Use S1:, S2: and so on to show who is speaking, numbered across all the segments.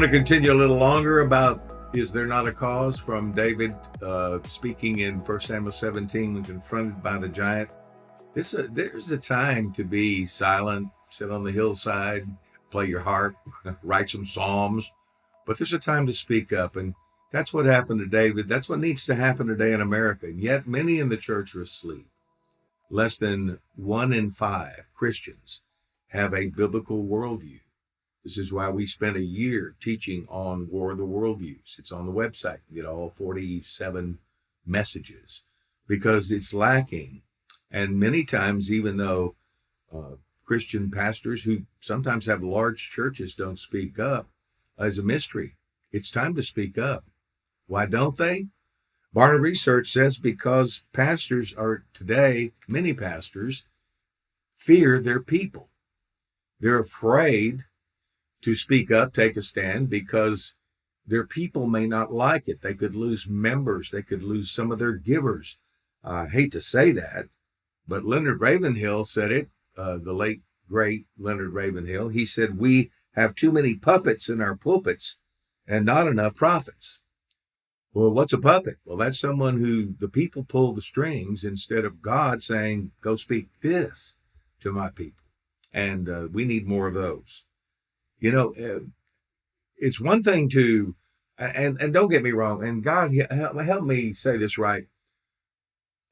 S1: want to continue a little longer about is there not a cause from David speaking in 1 Samuel 17 when confronted by the giant. There's a time to be silent, sit on the hillside, play your harp, write some psalms, but there's a time to speak up, and that's what happened to David. That's what needs to happen today in America, and yet many in the church are asleep. Less than 1 in 5 Christians have a biblical worldview. This is why we spent a year teaching on War of the Worldviews. It's on the website. You get all 47 messages because it's lacking. And many times, even though Christian pastors who sometimes have large churches don't speak up, as a mystery. It's time to speak up. Why don't they? Barna Research says because pastors are today, many pastors fear their people. They're afraid to speak up, take a stand, because their people may not like it. They could lose members. They could lose some of their givers. I hate to say that, but Leonard Ravenhill said it, the late, great Leonard Ravenhill. He said, we have too many puppets in our pulpits and not enough prophets. Well, what's a puppet? Well, that's someone who the people pull the strings instead of God saying, go speak this to my people. And we need more of those. You know, it's one thing to, and don't get me wrong, and God, help me say this right.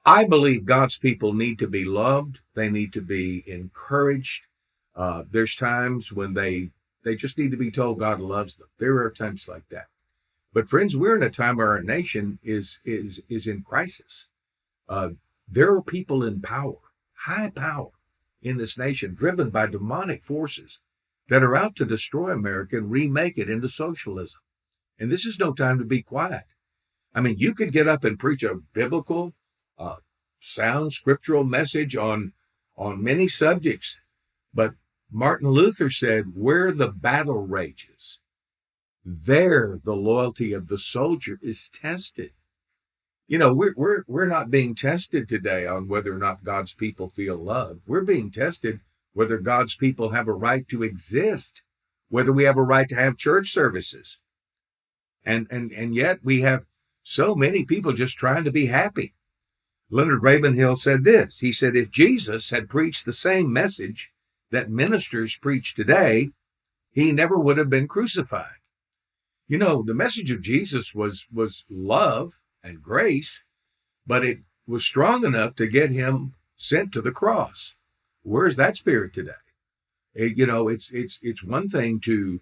S1: I believe God's people need to be loved. They need to be encouraged. There's times when they just need to be told God loves them. There are times like that. But friends, we're in a time where our nation is in crisis. There are people in power, high power in this nation, driven by demonic forces that are out to destroy America and remake it into socialism. And this is no time to be quiet. I mean, you could get up and preach a biblical, sound scriptural message on many subjects. But Martin Luther said, where the battle rages, there the loyalty of the soldier is tested. You know, we're not being tested today on whether or not God's people feel loved. We're being tested whether God's people have a right to exist, whether we have a right to have church services. And yet we have so many people just trying to be happy. Leonard Ravenhill said this. He said, if Jesus had preached the same message that ministers preach today, he never would have been crucified. You know, the message of Jesus was love and grace, but it was strong enough to get him sent to the cross. Where's that spirit today? You know, it's one thing to,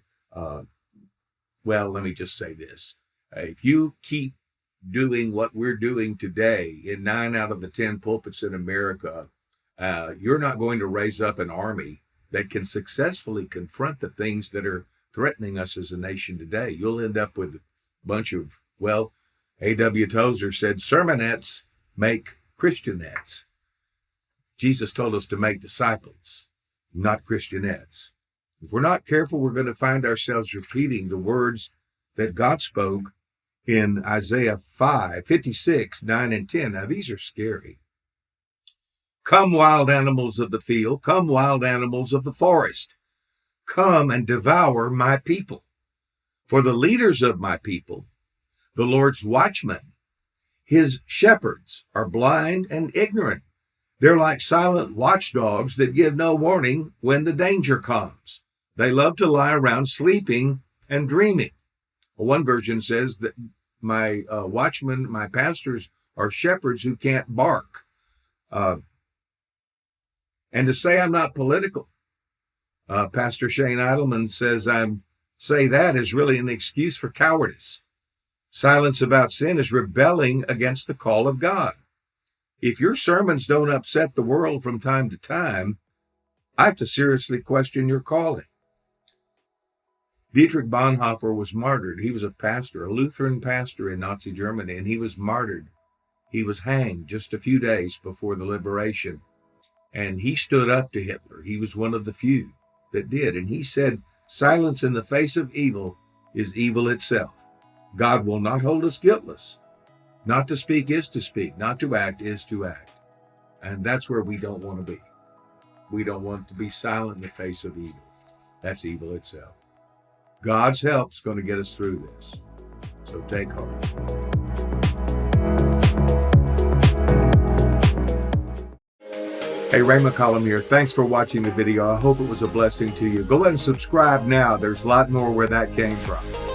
S1: well, let me just say this. If you keep doing what we're doing today in 9 out of the 10 pulpits in America, you're not going to raise up an army that can successfully confront the things that are threatening us as a nation today. You'll end up with a bunch of, well, A.W. Tozer said, sermonettes make Christianettes. Jesus told us to make disciples, not Christianettes. If we're not careful, we're going to find ourselves repeating the words that God spoke in Isaiah 56, 9 and 10. Now, these are scary. Come, wild animals of the field, come, wild animals of the forest. Come and devour my people. For the leaders of my people, the Lord's watchmen, his shepherds, are blind and ignorant. They're like silent watchdogs that give no warning when the danger comes. They love to lie around sleeping and dreaming. One version says that my watchmen, my pastors, are shepherds who can't bark. And to say I'm not political, Pastor Shane Idleman says say that is really an excuse for cowardice. Silence about sin is rebelling against the call of God. If your sermons don't upset the world from time to time, I have to seriously question your calling. Dietrich Bonhoeffer was martyred. He was a pastor, a Lutheran pastor in Nazi Germany, and he was martyred. He was hanged just a few days before the liberation, and he stood up to Hitler. He was one of the few that did, and he said, silence in the face of evil is evil itself. God will not hold us guiltless. Not to speak is to speak. Not to act is to act. And that's where we don't want to be. We don't want to be silent in the face of evil. That's evil itself. God's help's going to get us through this. So take heart. Hey, Ray McCollum here. Thanks for watching the video. I hope it was a blessing to you. Go ahead and subscribe now. There's a lot more where that came from.